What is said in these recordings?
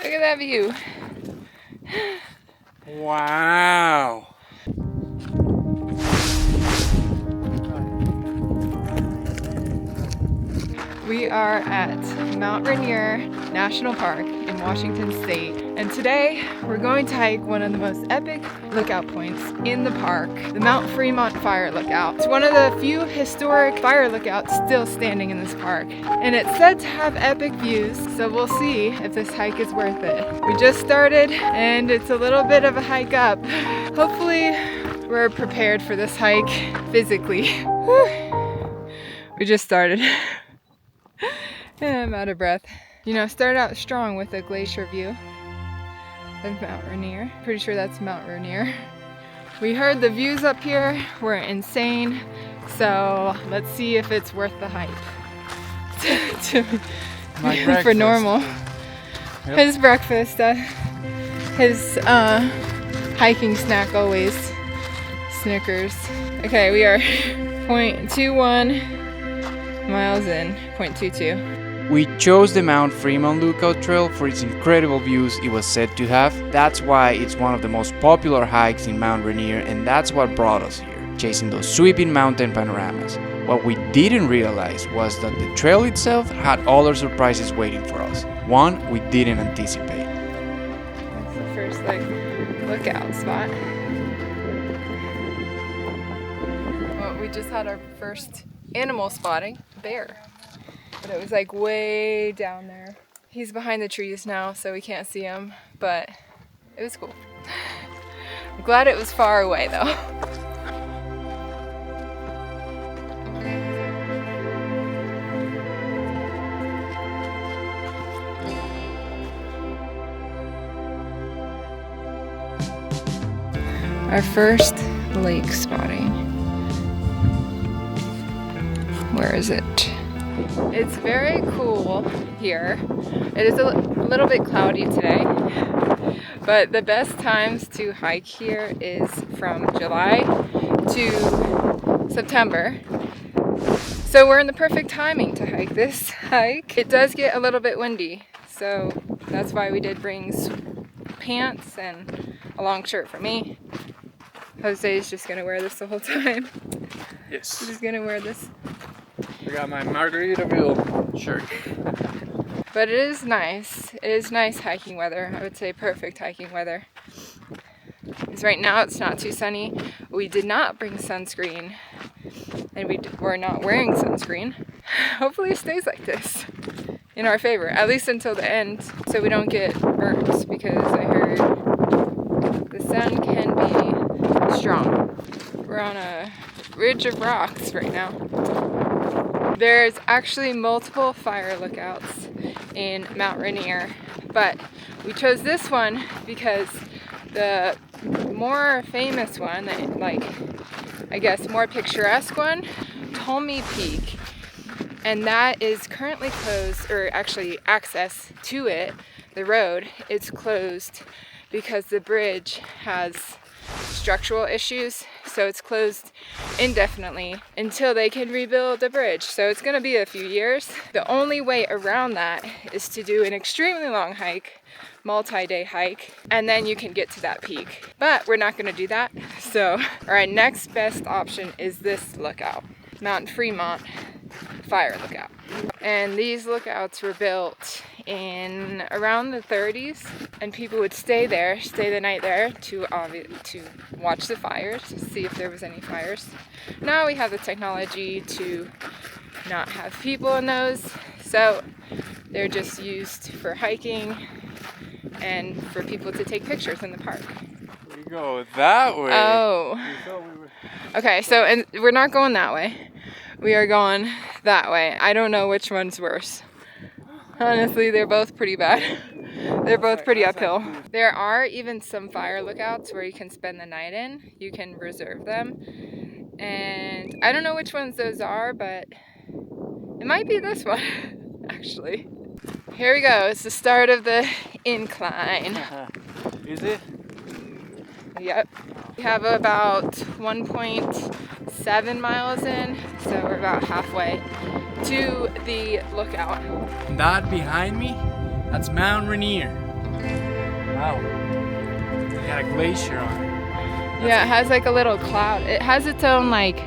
Look at that view. Wow. We are at Mount Rainier National Park in Washington State, and today we're going to hike one of the most epic lookout points in the park, the Mount Fremont Fire Lookout. It's one of the few historic fire lookouts still standing in this park, and it's said to have epic views, so we'll see if this hike is worth it. We just started and it's a little bit of a hike up. Hopefully we're prepared for this hike physically. Whew. We just started. I'm out of breath. You know, start out strong with a glacier view of Mount Rainier. Pretty sure that's Mount Rainier. We heard the views up here were insane, so let's see if it's worth the hype. For normal. Yep. His breakfast, his hiking snack always, Snickers. Okay, we are 0.21 miles in, 0.22. We chose the Mount Fremont Lookout Trail for its incredible views it was said to have. That's why it's one of the most popular hikes in Mount Rainier, and that's what brought us here, chasing those sweeping mountain panoramas. What we didn't realize was that the trail itself had other surprises waiting for us. One we didn't anticipate. That's the first lookout spot. Well, we just had our first animal spotting, bear. But it was way down there. He's behind the trees now, so we can't see him, but it was cool. I'm glad it was far away though. Our first lake spotting. Where is it? It's very cool here. It is a little bit cloudy today, but the best times to hike here is from July to September. So we're in the perfect timing to hike this hike. It does get a little bit windy, so that's why we did bring pants and a long shirt for me. Jose is just gonna wear this the whole time. Yes. He's gonna wear this. I got my Margaritaville shirt. But it is nice. It is nice hiking weather. I would say perfect hiking weather. Because right now it's not too sunny. We did not bring sunscreen. And we're not wearing sunscreen. Hopefully it stays like this in our favor, at least until the end, so we don't get burnt, because I heard the sun can be strong. We're on a ridge of rocks right now. There's actually multiple fire lookouts in Mount Rainier, but we chose this one because the more famous one, I guess more picturesque one, Tommy Peak, and that is currently closed, or actually access to it, the road, is closed because the bridge has structural issues, so it's closed indefinitely until they can rebuild the bridge. So it's going to be a few years. The only way around that is to do an extremely long hike, multi-day hike, and then you can get to that peak. But we're not going to do that. So our next best option is this lookout, Mount Fremont Fire Lookout. And these lookouts were built in around the 30s, and people would stay the night there to watch the fires, to see if there was any fires. Now we have the technology to not have people in those, so they're just used for hiking and for people to take pictures in the park. We go that way. Oh. Okay, so we're not going that way. We are going that way. I don't know which one's worse. Honestly, they're both pretty bad. They're both pretty uphill. There are even some fire lookouts where you can spend the night in. You can reserve them. And I don't know which ones those are, but it might be this one, actually. Here we go. It's the start of the incline. Is it? Yep. We have about 1.7 miles in, so we're about halfway to the lookout. That behind me, that's Mount Rainier. Wow. It got a glacier on it. Yeah, it has like a little cloud. It has its own like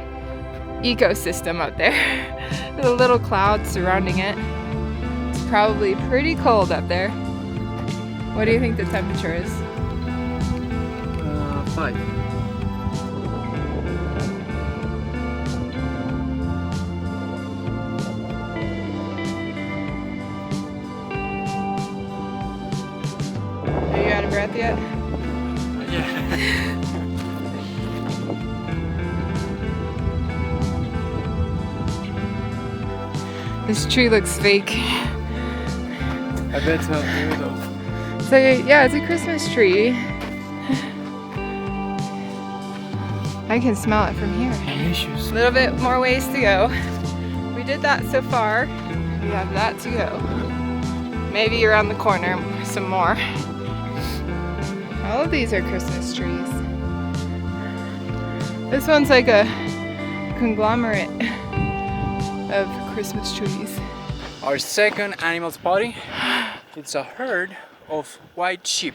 ecosystem up there. With a little cloud surrounding it. It's probably pretty cold up there. What do you think the temperature is? 5. Are you out of breath yet? Yeah. This tree looks fake. I bet so too though. So yeah, it's a Christmas tree. I can smell it from here. Delicious. A little bit more ways to go. We did that so far. We have that to go. Maybe around the corner, some more. All of these are Christmas trees. This one's like a conglomerate of Christmas trees. Our second animal spotting, it's a herd of white sheep.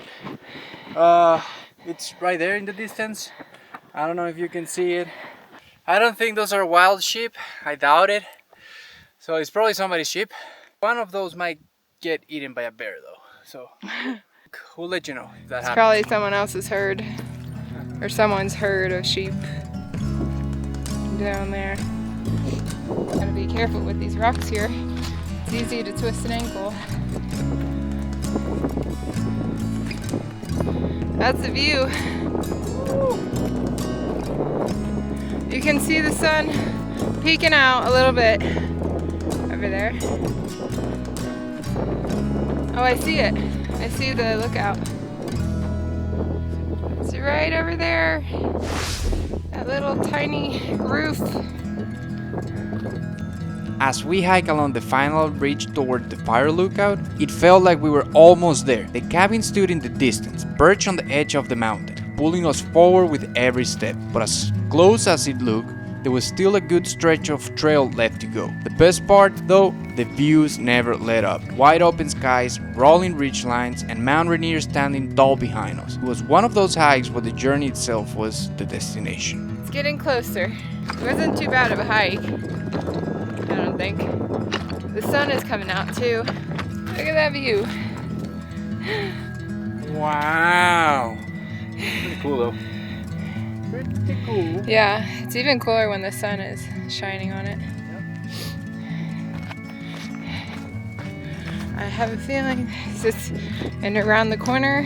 It's right there in the distance. I don't know if you can see it. I don't think those are wild sheep. I doubt it. So it's probably somebody's sheep. One of those might get eaten by a bear though. So we'll let you know if that It's happens. probably someone else's herd. Or someone's herd of sheep. Down there. Gotta be careful with these rocks here. It's easy to twist an ankle. That's the view. You can see the sun peeking out a little bit over there. Oh, I see it. I see the lookout. It's right over there. That little tiny roof. As we hike along the final ridge toward the fire lookout, it felt like we were almost there. The cabin stood in the distance, perched on the edge of the mountain, pulling us forward with every step. But as close as it looked, there was still a good stretch of trail left to go. The best part, though, the views never let up. Wide open skies, rolling ridgelines, and Mount Rainier standing tall behind us. It was one of those hikes where the journey itself was the destination. It's getting closer. It wasn't too bad of a hike, I don't think. The sun is coming out too. Look at that view. Wow. Pretty cool though. Pretty cool. Yeah, it's even cooler when the sun is shining on it. I have a feeling it's and around the corner.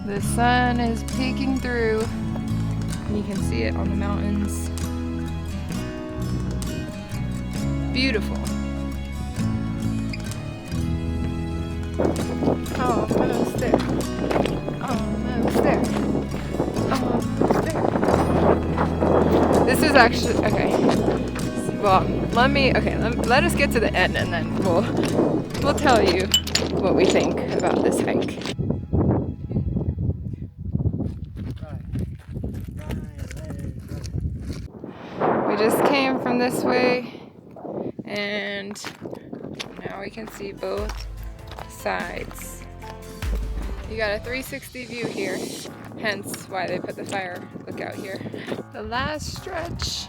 The sun is peeking through. And you can see it on the mountains. Beautiful. Almost there. Almost there. Almost there. This is actually okay. Well, let us get to the end and then we'll tell you what we think about this hike. We just came from this way and now we can see both sides. You got a 360 view here, hence why they put the fire lookout here. The last stretch.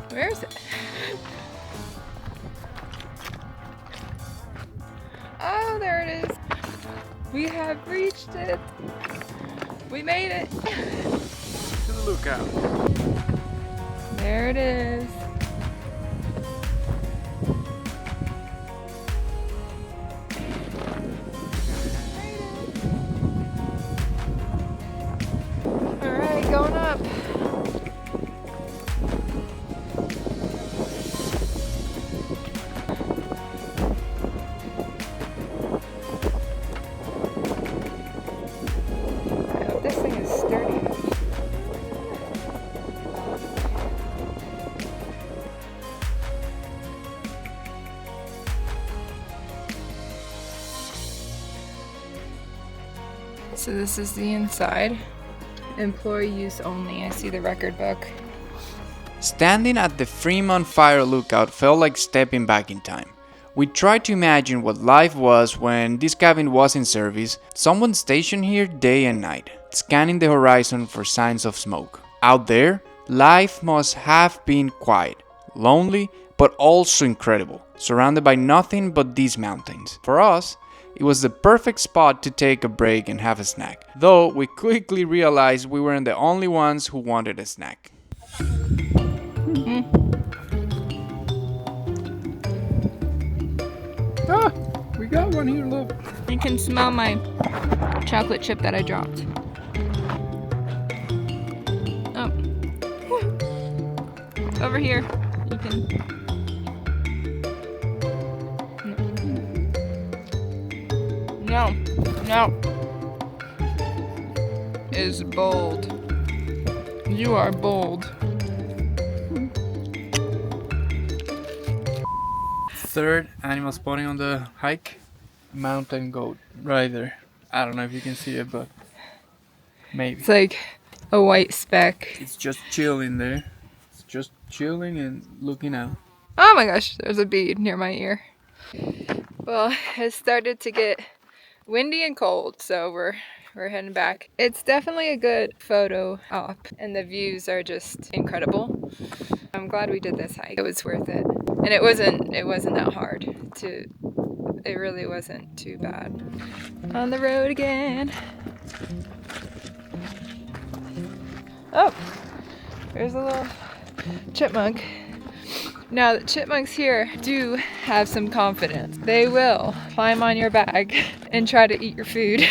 Where is it? Oh, there it is. We have reached it. We made it. To the lookout. There it is. All right, going up. I hope this thing is sturdy enough. So this is the inside. Employee use only. I see the record book. Standing at the Fremont Fire Lookout felt like stepping back in time. We tried to imagine what life was when this cabin was in service, someone stationed here day and night, scanning the horizon for signs of smoke. Out there, life must have been quiet, lonely, but also incredible, surrounded by nothing but these mountains. For us, it was the perfect spot to take a break and have a snack, though we quickly realized we weren't the only ones who wanted a snack. Ah, we got one here, look. You can smell my chocolate chip that I dropped. Oh. Over here. You can. No. Is bold. You are bold. Third animal spotting on the hike. Mountain goat, right there. I don't know if you can see it, but maybe. It's like a white speck. It's just chilling there. It's just chilling and looking out. Oh my gosh, there's a bead near my ear. Well, it started to get windy and cold, so we're heading back. It's definitely a good photo op, and the views are just incredible. I'm glad we did this hike. It was worth it. And it wasn't that hard it really wasn't too bad. On the road again. Oh, there's a little chipmunk. Now, the chipmunks here do have some confidence. They will climb on your back and try to eat your food.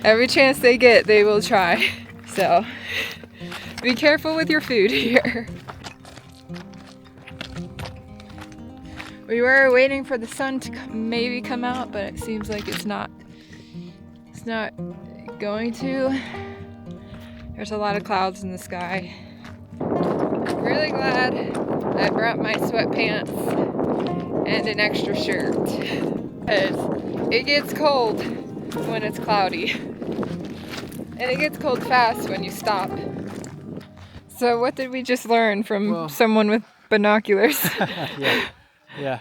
Every chance they get, they will try. So, be careful with your food here. We were waiting for the sun to maybe come out, but it seems like it's not going to. There's a lot of clouds in the sky. Really glad I brought my sweatpants and an extra shirt, because it gets cold when it's cloudy, and it gets cold fast when you stop. So what did we just learn from someone with binoculars? Yeah.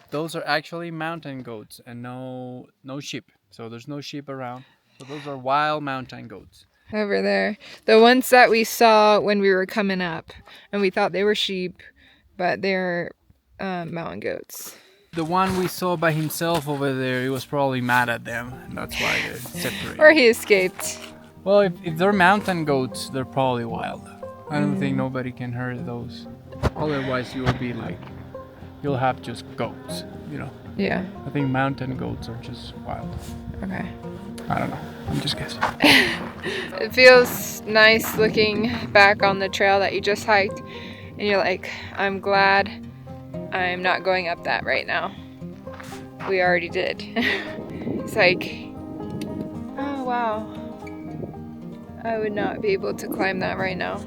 Those are actually mountain goats and no sheep. So there's no sheep around. So those are wild mountain goats. Over there. The ones that we saw when we were coming up, and we thought they were sheep, but they're mountain goats. The one we saw by himself over there, he was probably mad at them. And that's why they're separated. Or he escaped. Well, if they're mountain goats, they're probably wild. I don't think nobody can hurt those. Otherwise, you will be like, you'll have just goats, you know. Yeah. I think mountain goats are just wild. Okay. I don't know. I'm just guessing. It feels nice looking back on the trail that you just hiked, and you're like, I'm glad I'm not going up that right now. We already did. It's like, oh wow. I would not be able to climb that right now.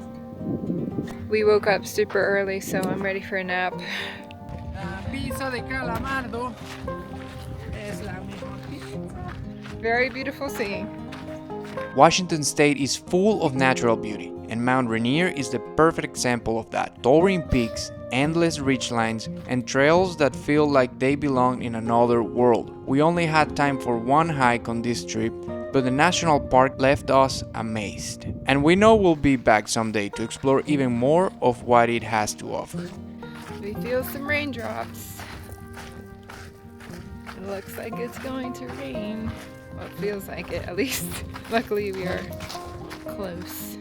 We woke up super early, so I'm ready for a nap. Pizza de calamardo es la mejor pizza. Very beautiful scene. Washington State is full of natural beauty, and Mount Rainier is the perfect example of that. Towering peaks, endless ridgelines, and trails that feel like they belong in another world. We only had time for one hike on this trip, but the national park left us amazed. And we know we'll be back someday to explore even more of what it has to offer. We feel some raindrops. It looks like it's going to rain. Well, it feels like it, at least. Luckily, we are close.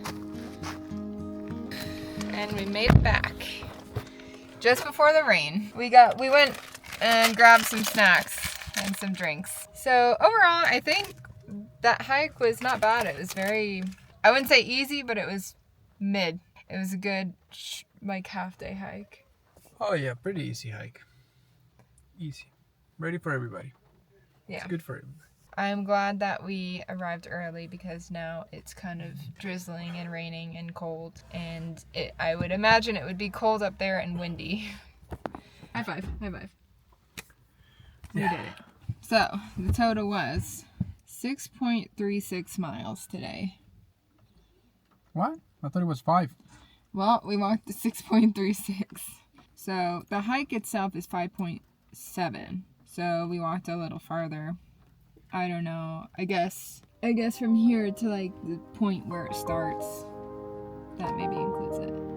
And we made it back. Just before the rain. We went and grabbed some snacks and some drinks. So overall, I think that hike was not bad. It was very, I wouldn't say easy, but it was mid. It was a good, half-day hike. Oh yeah, pretty easy hike. Easy. Ready for everybody. Yeah. It's good for everybody. I'm glad that we arrived early because now it's kind of drizzling and raining and cold. And I would imagine it would be cold up there and windy. High five. High five. We did it. So, the total was 6.36 miles today. What? I thought it was 5. Well, we walked to 6.36. So the hike itself is 5.7. So we walked a little farther. I don't know. I guess from here to like the point where it starts, that maybe includes it.